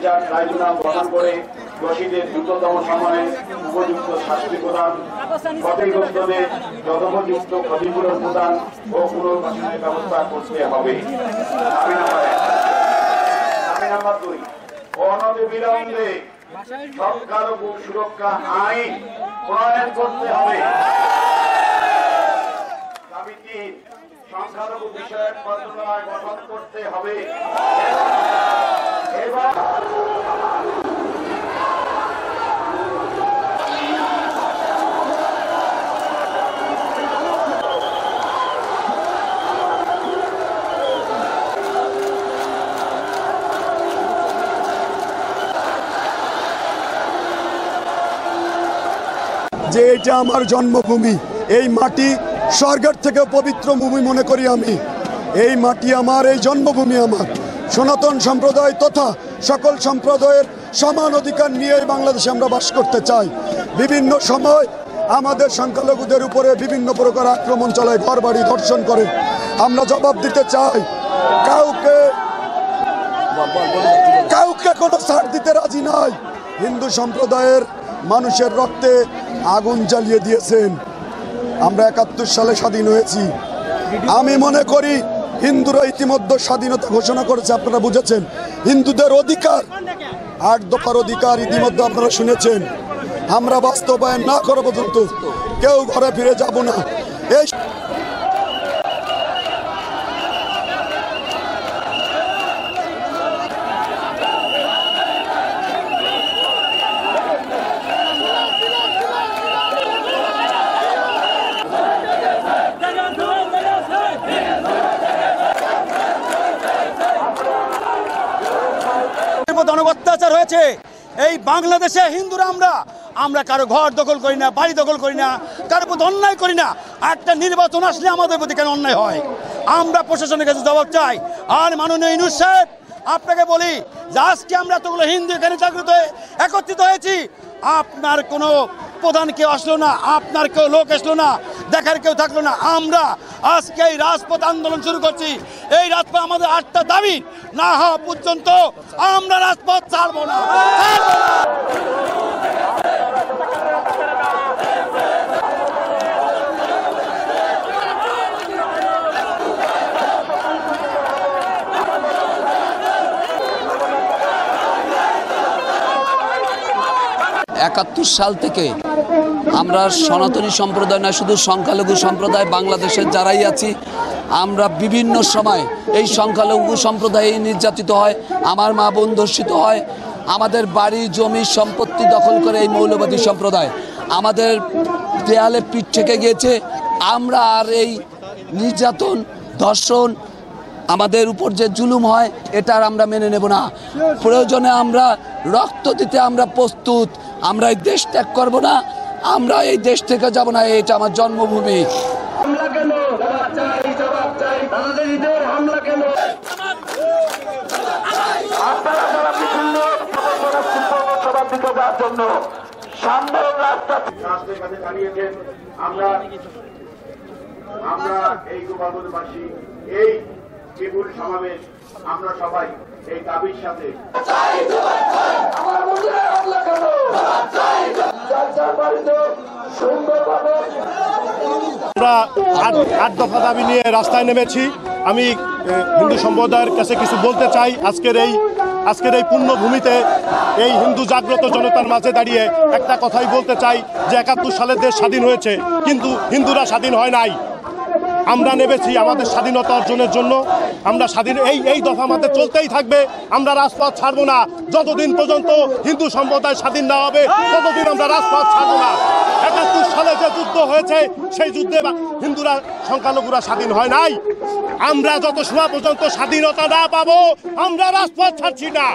বিচার ট্রাইব্যুনাল গঠন করে দোষীদের দ্রুততম সময়ে উপযুক্ত শাস্তি প্রদান, ক্ষতিগ্রস্তদের যথোপযুক্ত ক্ষতিপূরণ প্রদান ও পুনর্বাসনের ব্যবস্থা করতে হবে। দাবি নাম্বার 2, অনতিবিলম্বে সংখ্যালঘু সুরক্ষা আইন প্রণয়ন করতে হবে। দাবি 3, সংখ্যালঘু বিষয়ক মন্ত্রণালয় গঠন করতে হবে এবং যে এটা আমার জন্মভূমি, এই মাটি স্বর্গের থেকে পবিত্র ভূমি মনে করি আমি। এই মাটি আমার, এই জন্মভূমি আমার। সনাতন সম্প্রদায় তথা সকল সম্প্রদায়ের সমান অধিকার নিয়ে বাংলাদেশে আমরা বাস করতে চাই। বিভিন্ন সময় আমাদের সংখ্যালঘুদের উপরে বিভিন্ন প্রকার আক্রমণ চালায়, ঘরবাড়ি ধর্ষণ করে। আমরা জবাব দিতে চাই, কাউকে কোনো ছাড় দিতে রাজি নাই। হিন্দু সম্প্রদায়ের মানুষের রক্তে আগুন জ্বালিয়ে দিয়েছেন। আমরা 71 সালে স্বাধীন হয়েছি। আমি মনে করি হিন্দুরা ইতিমধ্যে স্বাধীনতা ঘোষণা করেছে, আপনারা বুঝেছেন। হিন্দুদের অধিকার, 8 দফার অধিকার ইতিমধ্যে আপনারা শুনেছেন। আমরা বাস্তবায়ন না করা পর্যন্ত কেউ ঘরে ফিরে যাব না। এই অত্যাচার হয়েছে এই বাংলাদেশে। হিন্দুরা আমরা কারো ঘর দখল করি না, বাড়ি দখল করি না, কারোর প্রতি অন্যায় করি না। একটা নির্বাচন আসলে আমাদের প্রতি কেন অন্যায় হয়? আমরা প্রশাসনের কাছে জবাব চাই। আর মাননীয় ইউনূস সাহেব, আপনাকে বলি যে আজকে আমরা এতগুলো হিন্দু এখানে জাগ্রত হয়ে একত্রিত হয়েছি, আপনার কোনো প্রধান কেউ আসলো না, আপনার কেউ লোক আসলো না, দেখার কেউ থাকলো না। আমরা আজকে এই রাজপথ আন্দোলন শুরু করছি। এই রাজপথ আমাদের 8টা দাবি না হওয়া পর্যন্ত আমরা রাজপথ ছাড়বো না। 71 সাল থেকে আমরা সনাতনী সম্প্রদায় না, শুধু সংখ্যালঘু সম্প্রদায় বাংলাদেশের যারাই আছি, আমরা বিভিন্ন সময় এই সংখ্যালঘু সম্প্রদায় নির্যাতিত হয়। আমার মা বোন ধর্ষিত হয়। আমাদের বাড়ি জমি সম্পত্তি দখল করে এই মৌলবাদী সম্প্রদায়। আমাদের দেয়ালে পিঠ থেকে গিয়েছে। আমরা আর এই নির্যাতন, ধর্ষণ, আমাদের উপর যে জুলুম হয়, এটা আর আমরা মেনে নেব না। প্রয়োজনে আমরা রক্ত দিতে আমরা প্রস্তুত। আমরা এই দেশ ত্যাগ করবো না, আমরা এই দেশ থেকে যাব না। এটা আমার জন্মভূমি। আমরা এই গোপালগঞ্জবাসী, এই বিপুল সমাবেশ, আমরা সবাই এই দাবির সাথে আমরা 8 দফা দাবি নিয়ে রাস্তায় নেমেছি। আমি হিন্দু সম্প্রদায়ের কাছে কিছু বলতে চাই। আজকের এই পুণ্যভূমিতে এই হিন্দু জাগ্রত জনতার মাঝে দাঁড়িয়ে একটা কথাই বলতে চাই যে 71 সালে দেশ স্বাধীন হয়েছে, কিন্তু হিন্দুরা স্বাধীন হয় নাই। আমরা নেমেছি আমাদের স্বাধীনতা অর্জনের জন্য। আমরা স্বাধীন, এই দফা আমাদের চলতেই থাকবে। আমরা রাজপথ ছাড়বো না। যতদিন পর্যন্ত হিন্দু সম্প্রদায় স্বাধীন না হবে, ততদিন আমরা রাজপথ ছাড়বো না। 71 সালে যে যুদ্ধ হয়েছে, সেই যুদ্ধে হিন্দুরা, সংখ্যালঘুরা স্বাধীন হয় নাই। আমরা যত সময় পর্যন্ত স্বাধীনতা না পাবো, আমরা রাজপথ ছাড়ছি না।